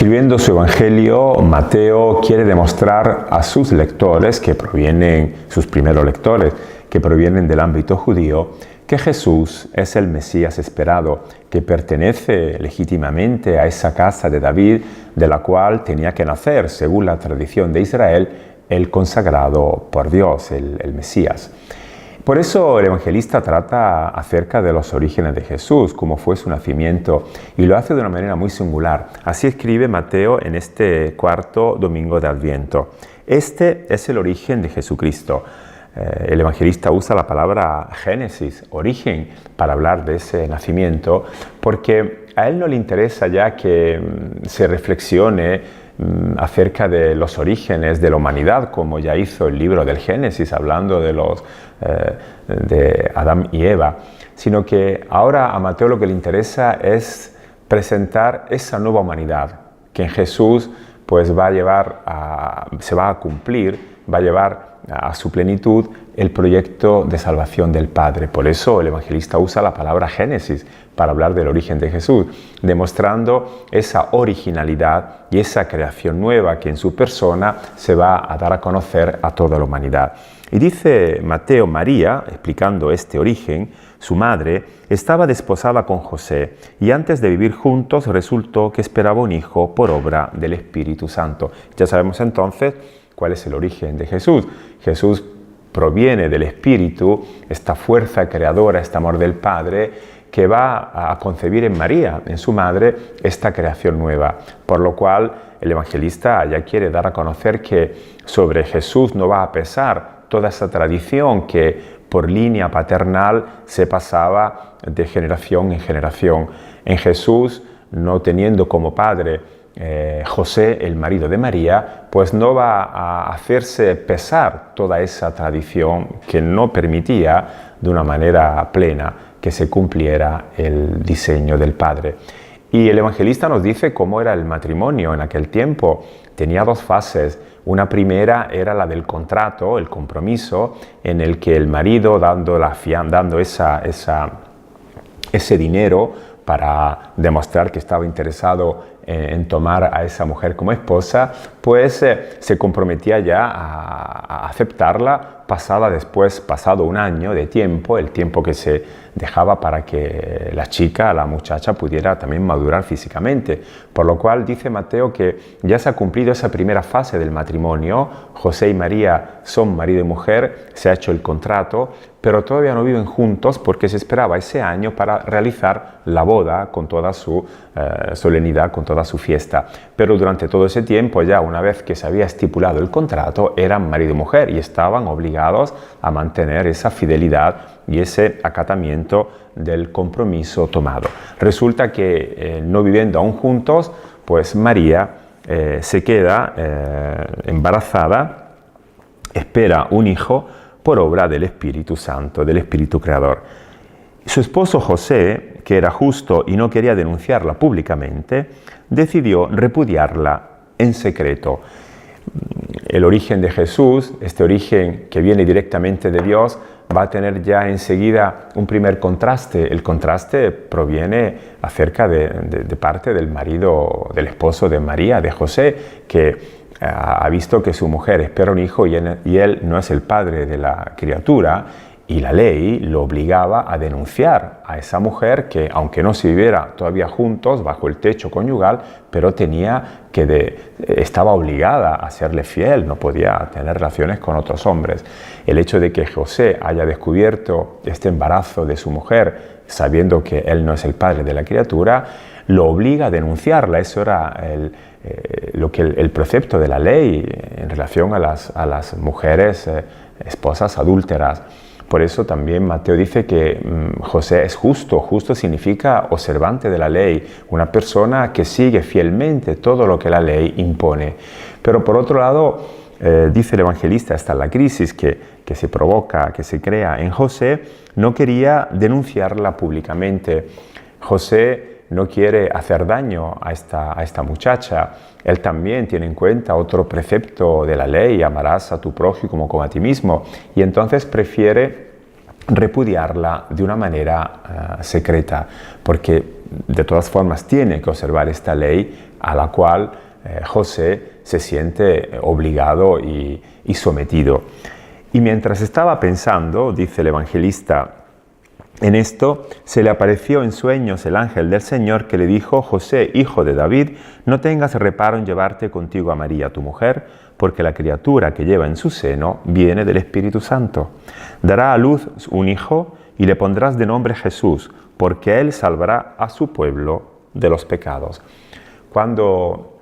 Escribiendo su Evangelio, Mateo quiere demostrar a sus lectores, sus primeros lectores, que provienen del ámbito judío, que Jesús es el Mesías esperado, que pertenece legítimamente a esa casa de David, de la cual tenía que nacer, según la tradición de Israel, el consagrado por Dios, el Mesías. Por eso el evangelista trata acerca de los orígenes de Jesús, cómo fue su nacimiento, y lo hace de una manera muy singular. Así escribe Mateo en este cuarto domingo de Adviento. Este es el origen de Jesucristo. El evangelista usa la palabra Génesis, origen, para hablar de ese nacimiento, porque a él no le interesa ya que se reflexione acerca de los orígenes de la humanidad, como ya hizo el libro del Génesis, hablando de Adán y Eva, sino que ahora a Mateo lo que le interesa es presentar esa nueva humanidad, que en Jesús pues se va a cumplir, va a llevar a su plenitud el proyecto de salvación del Padre. Por eso el evangelista usa la palabra Génesis para hablar del origen de Jesús, demostrando esa originalidad y esa creación nueva que en su persona se va a dar a conocer a toda la humanidad. Y dice Mateo: María, explicando este origen, su madre, estaba desposada con José y antes de vivir juntos resultó que esperaba un hijo por obra del Espíritu Santo. Ya sabemos entonces cuál es el origen de Jesús. Jesús proviene del Espíritu, esta fuerza creadora, este amor del Padre, que va a concebir en María, en su madre, esta creación nueva. Por lo cual el evangelista ya quiere dar a conocer que sobre Jesús no va a pesar toda esa tradición que por línea paternal se pasaba de generación en generación. En Jesús, no teniendo como padre José, el marido de María, pues no va a hacerse pesar toda esa tradición que no permitía de una manera plena que se cumpliera el diseño del Padre. Y el evangelista nos dice cómo era el matrimonio en aquel tiempo. Tenía dos fases. Una primera era la del contrato, el compromiso, en el que el marido, dando ese dinero para demostrar que estaba interesado en tomar a esa mujer como esposa, pues se comprometía ya a aceptarla pasado un año de tiempo, el tiempo que se dejaba para que la muchacha pudiera también madurar físicamente. Por lo cual dice Mateo que ya se ha cumplido esa primera fase del matrimonio. José y María son marido y mujer, se ha hecho el contrato, pero todavía no viven juntos porque se esperaba ese año para realizar la boda con toda su solemnidad, con toda su fiesta. Pero durante todo ese tiempo, ya una vez que se había estipulado el contrato, eran marido y mujer y estaban obligados a mantener esa fidelidad y ese acatamiento del compromiso tomado. Resulta que no viviendo aún juntos, pues María se queda embarazada, espera un hijo por obra del Espíritu Santo, del Espíritu Creador. Su esposo José, que era justo y no quería denunciarla públicamente, decidió repudiarla en secreto. El origen de Jesús, este origen que viene directamente de Dios, va a tener ya enseguida un primer contraste. El contraste proviene acerca de parte del marido, del esposo de María, de José, que ha visto que su mujer espera un hijo y él no es el padre de la criatura, y la ley lo obligaba a denunciar a esa mujer que, aunque no se viviera todavía juntos bajo el techo conyugal, pero estaba obligada a serle fiel, no podía tener relaciones con otros hombres. El hecho de que José haya descubierto este embarazo de su mujer, sabiendo que él no es el padre de la criatura, lo obliga a denunciarla. Eso era el precepto de la ley en relación a las mujeres esposas adúlteras. Por eso también Mateo dice que José es justo. Justo significa observante de la ley, una persona que sigue fielmente todo lo que la ley impone. Pero por otro lado, dice el evangelista, está la crisis que se provoca, que se crea en José, no quería denunciarla públicamente. José no quiere hacer daño a esta muchacha. Él también tiene en cuenta otro precepto de la ley: amarás a tu prójimo como a ti mismo. Y entonces prefiere repudiarla de una manera secreta, porque de todas formas tiene que observar esta ley a la cual José se siente obligado y sometido. Y mientras estaba pensando, dice el evangelista, en esto se le apareció en sueños el ángel del Señor que le dijo: José, hijo de David, no tengas reparo en llevarte contigo a María, tu mujer, porque la criatura que lleva en su seno viene del Espíritu Santo. Dará a luz un hijo y le pondrás de nombre Jesús, porque él salvará a su pueblo de los pecados. Cuando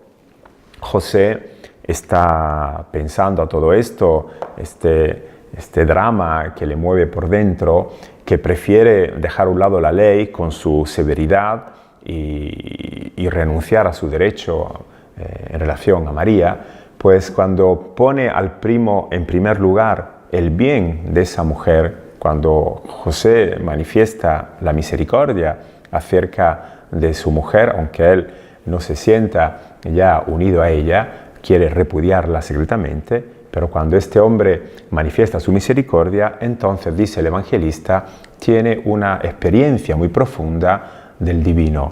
José está pensando a todo esto, este drama que le mueve por dentro, que prefiere dejar a un lado la ley con su severidad y renunciar a su derecho en relación a María, pues cuando pone al primo en primer lugar el bien de esa mujer, cuando José manifiesta la misericordia acerca de su mujer, aunque él no se sienta ya unido a ella, quiere repudiarla secretamente, pero cuando este hombre manifiesta su misericordia, entonces, dice el evangelista, tiene una experiencia muy profunda del divino.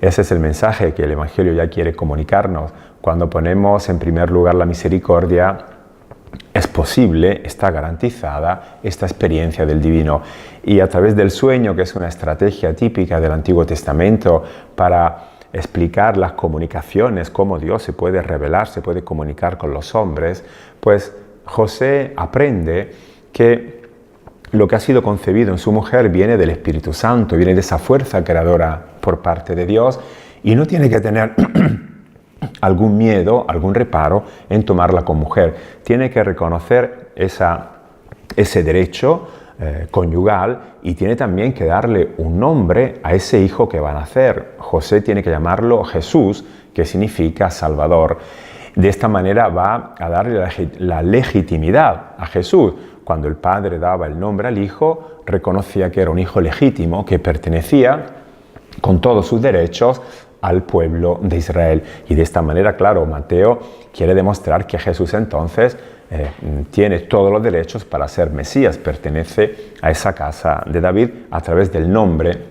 Ese es el mensaje que el Evangelio ya quiere comunicarnos. Cuando ponemos en primer lugar la misericordia, es posible, está garantizada esta experiencia del divino. Y a través del sueño, que es una estrategia típica del Antiguo Testamento para explicar las comunicaciones, cómo Dios se puede revelar, se puede comunicar con los hombres, pues José aprende que lo que ha sido concebido en su mujer viene del Espíritu Santo, viene de esa fuerza creadora por parte de Dios, y no tiene que tener algún miedo, algún reparo en tomarla como mujer. Tiene que reconocer ese derecho conyugal y tiene también que darle un nombre a ese hijo que va a nacer. José tiene que llamarlo Jesús, que significa Salvador. De esta manera va a darle la legitimidad a Jesús. Cuando el padre daba el nombre al hijo, reconocía que era un hijo legítimo, que pertenecía con todos sus derechos al pueblo de Israel. Y de esta manera, claro, Mateo quiere demostrar que Jesús entonces tiene todos los derechos para ser Mesías, pertenece a esa casa de David a través del nombre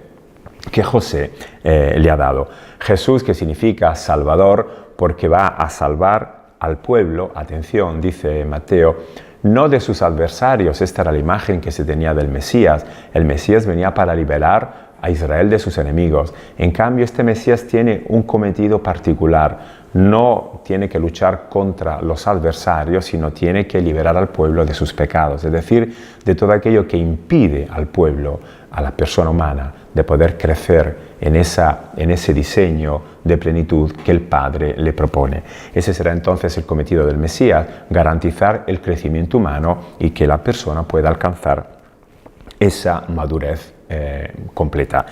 que José le ha dado. Jesús, que significa Salvador, porque va a salvar al pueblo, atención, dice Mateo, no de sus adversarios. Esta era la imagen que se tenía del Mesías. El Mesías venía para liberar a Israel de sus enemigos. En cambio, este Mesías tiene un cometido particular. No tiene que luchar contra los adversarios, sino tiene que liberar al pueblo de sus pecados, es decir, de todo aquello que impide al pueblo, a la persona humana, de poder crecer en ese diseño de plenitud que el Padre le propone. Ese será entonces el cometido del Mesías, garantizar el crecimiento humano y que la persona pueda alcanzar esa madurez completa.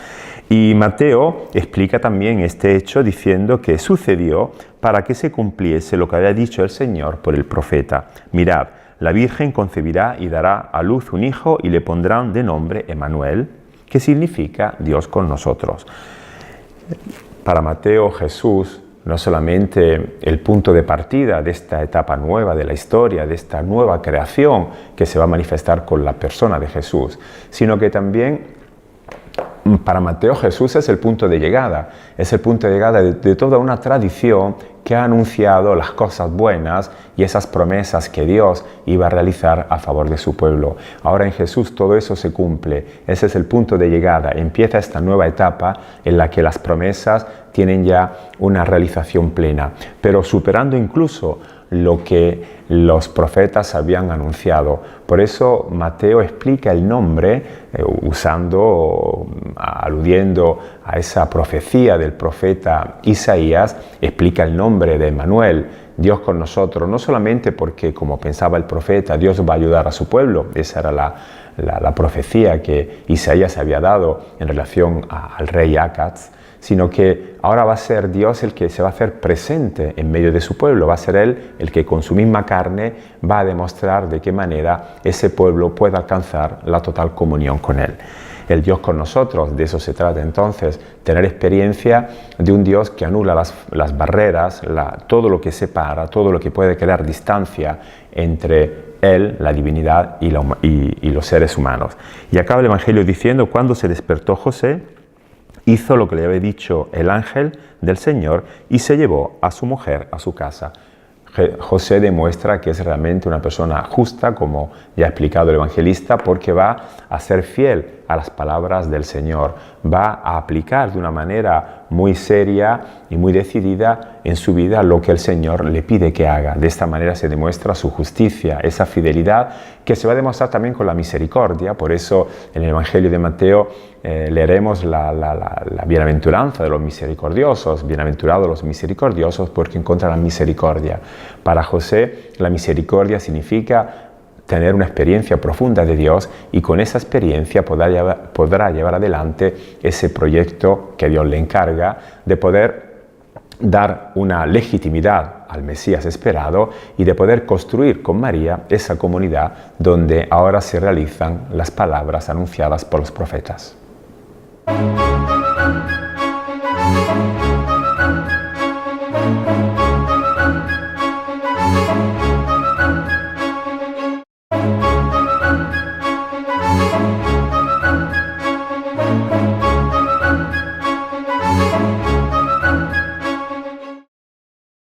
Y Mateo explica también este hecho diciendo que sucedió para que se cumpliese lo que había dicho el Señor por el profeta. Mirad, la Virgen concebirá y dará a luz un hijo y le pondrán de nombre Emmanuel, que significa Dios con nosotros. Para Mateo, Jesús no solamente el punto de partida de esta etapa nueva de la historia, de esta nueva creación que se va a manifestar con la persona de Jesús, sino que también para Mateo Jesús es el punto de llegada, es el punto de llegada de toda una tradición que ha anunciado las cosas buenas y esas promesas que Dios iba a realizar a favor de su pueblo. Ahora en Jesús todo eso se cumple, ese es el punto de llegada, empieza esta nueva etapa en la que las promesas tienen ya una realización plena, pero superando incluso lo que los profetas habían anunciado. Por eso Mateo explica el nombre aludiendo a esa profecía del profeta Isaías, explica el nombre de Emmanuel, Dios con nosotros, no solamente porque, como pensaba el profeta, Dios va a ayudar a su pueblo, esa era la profecía que Isaías había dado en relación al rey Acaz, sino que ahora va a ser Dios el que se va a hacer presente en medio de su pueblo, va a ser Él el que con su misma carne va a demostrar de qué manera ese pueblo puede alcanzar la total comunión con Él. El Dios con nosotros, de eso se trata entonces, tener experiencia de un Dios que anula las barreras, todo lo que separa, todo lo que puede crear distancia entre Él, la divinidad y los seres humanos. Y acaba el Evangelio diciendo, cuando se despertó José, hizo lo que le había dicho el ángel del Señor y se llevó a su mujer a su casa. José demuestra que es realmente una persona justa, como ya ha explicado el evangelista, porque va a ser fiel a las palabras del Señor, va a aplicar de una manera muy seria y muy decidida en su vida lo que el Señor le pide que haga. De esta manera se demuestra su justicia, esa fidelidad que se va a demostrar también con la misericordia. Por eso en el Evangelio de Mateo leeremos la bienaventuranza de los misericordiosos. Bienaventurados los misericordiosos porque encontrarán misericordia. Para José la misericordia significa tener una experiencia profunda de Dios y con esa experiencia podrá llevar adelante ese proyecto que Dios le encarga de poder dar una legitimidad al Mesías esperado y de poder construir con María esa comunidad donde ahora se realizan las palabras anunciadas por los profetas.